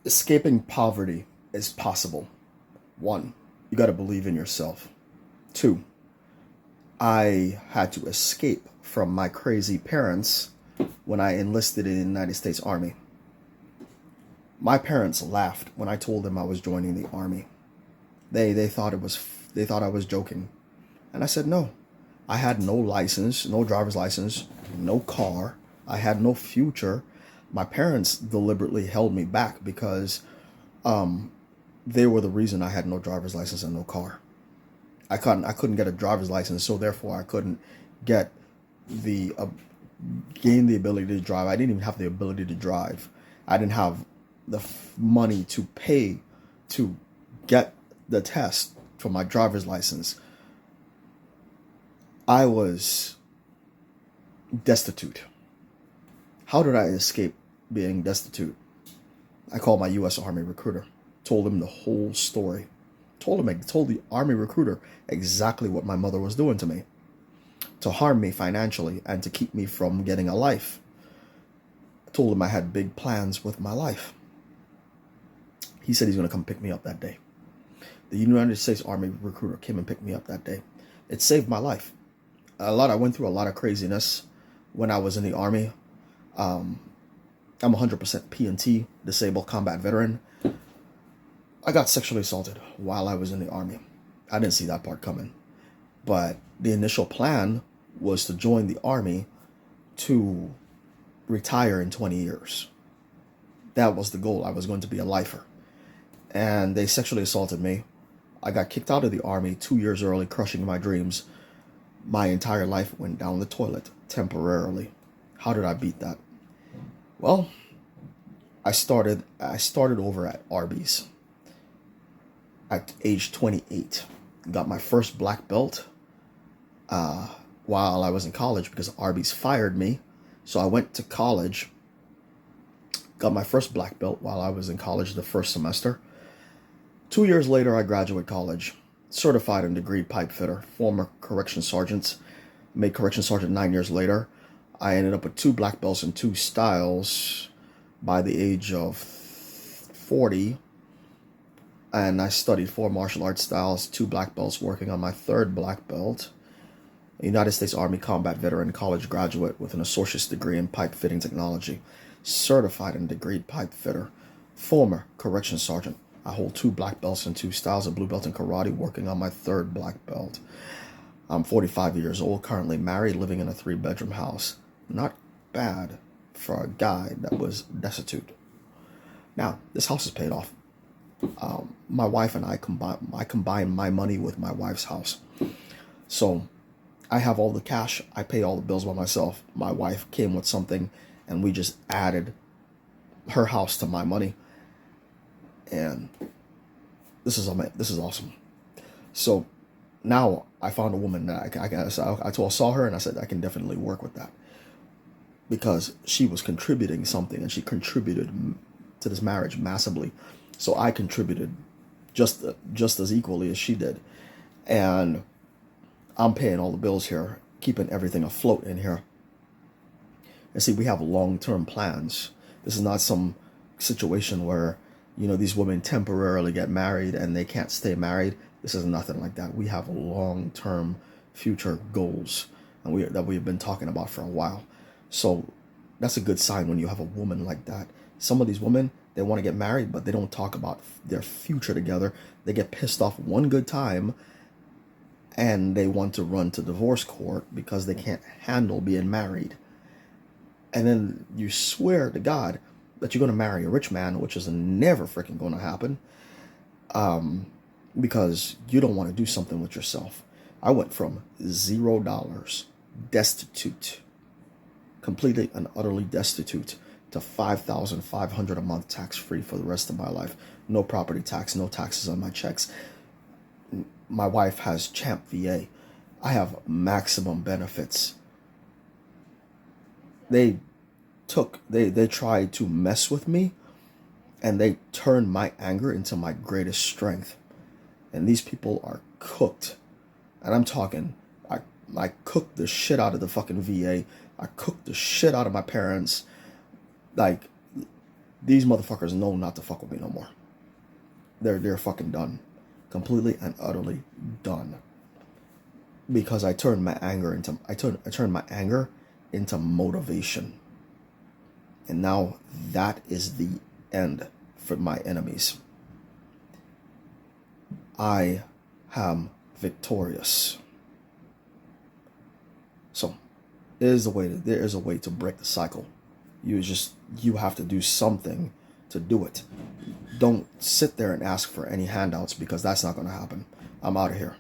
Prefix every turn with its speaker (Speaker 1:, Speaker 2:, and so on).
Speaker 1: Escaping poverty is possible. One, you got to believe in yourself. Two, I had to escape from my crazy parents when I enlisted in the United States Army. My parents laughed when I told them I was joining the army. They thought they thought I was joking. And I said no. I had no license, no driver's license, no car. I had no future. My parents deliberately held me back because they were the reason I had no driver's license and no car. I couldn't get a driver's license, so therefore I couldn't get the gain the ability to drive. I didn't even have the ability to drive. I didn't have the money to pay to get the test for my driver's license. I was destitute. How did I escape being destitute? I called my U.S. Army recruiter, told him the whole story, told the Army recruiter exactly what my mother was doing to me, to harm me financially and to keep me from getting a life. I told him I had big plans with my life. He said he's going to come pick me up that day. The United States Army recruiter came and picked me up that day. It saved my life. I went through a lot of craziness when I was in the Army. I'm 100% P&T, disabled combat veteran. I got sexually assaulted while I was in the Army. I didn't see that part coming. But the initial plan was to join the Army to retire in 20 years. That was the goal. I was going to be a lifer. And they sexually assaulted me. I got kicked out of the Army 2 years early, crushing my dreams. My entire life went down the toilet temporarily. How did I beat that? Well, I started over at Arby's at age 28. Got my first black belt while I was in college because Arby's fired me. So I went to college, got my first black belt while I was in college the first semester. 2 years later, I graduate college, certified and degreed pipe fitter, former correction sergeant, made correction sergeant 9 years later. I ended up with 2 black belts and 2 styles by the age of 40. And I studied 4 martial arts styles, 2 black belts, working on my 3rd black belt. A United States Army combat veteran, college graduate with an associate's degree in pipe fitting technology, certified and degreed pipe fitter, former correction sergeant. I hold 2 black belts and 2 styles of blue belt in karate, working on my 3rd black belt. I'm 45 years old, currently married, living in a 3-bedroom house. Not bad for a guy that was destitute. Now, this house is paid off. My wife and I combine my money with my wife's house. So I have all the cash. I pay all the bills by myself. My wife came with something, and we just added her house to my money. And this is awesome. So now I found a woman that I saw her and I said I can definitely work with that, because she was contributing something and she contributed to this marriage massively. So I contributed just as equally as she did, and I'm paying all the bills here, keeping everything afloat in here. And see, we have long-term plans. This is not some situation where, these women temporarily get married and they can't stay married. This is nothing like that. We have long-term future goals that we've been talking about for a while. So that's a good sign when you have a woman like that. Some of these women, they want to get married, but they don't talk about their future together. They get pissed off one good time and they want to run to divorce court because they can't handle being married. And then you swear to God that you're going to marry a rich man, which is never freaking going to happen, because you don't want to do something with yourself. I went from $0, destitute, completely and utterly destitute, to $5,500 a month tax-free for the rest of my life. No property tax, no taxes on my checks. My wife has Champ VA. I have maximum benefits. They tried to mess with me, and they turned my anger into my greatest strength. And these people are cooked. And I'm talking, I cooked the shit out of the fucking VA. I cooked the shit out of my parents. Like, These motherfuckers know not to fuck with me no more. They're fucking done. Completely and utterly done. Because I turned my anger into motivation. And now that is the end for my enemies. I am victorious. So there is a way to break the cycle. You have to do something to do it. Don't sit there and ask for any handouts, because that's not going to happen. I'm out of here.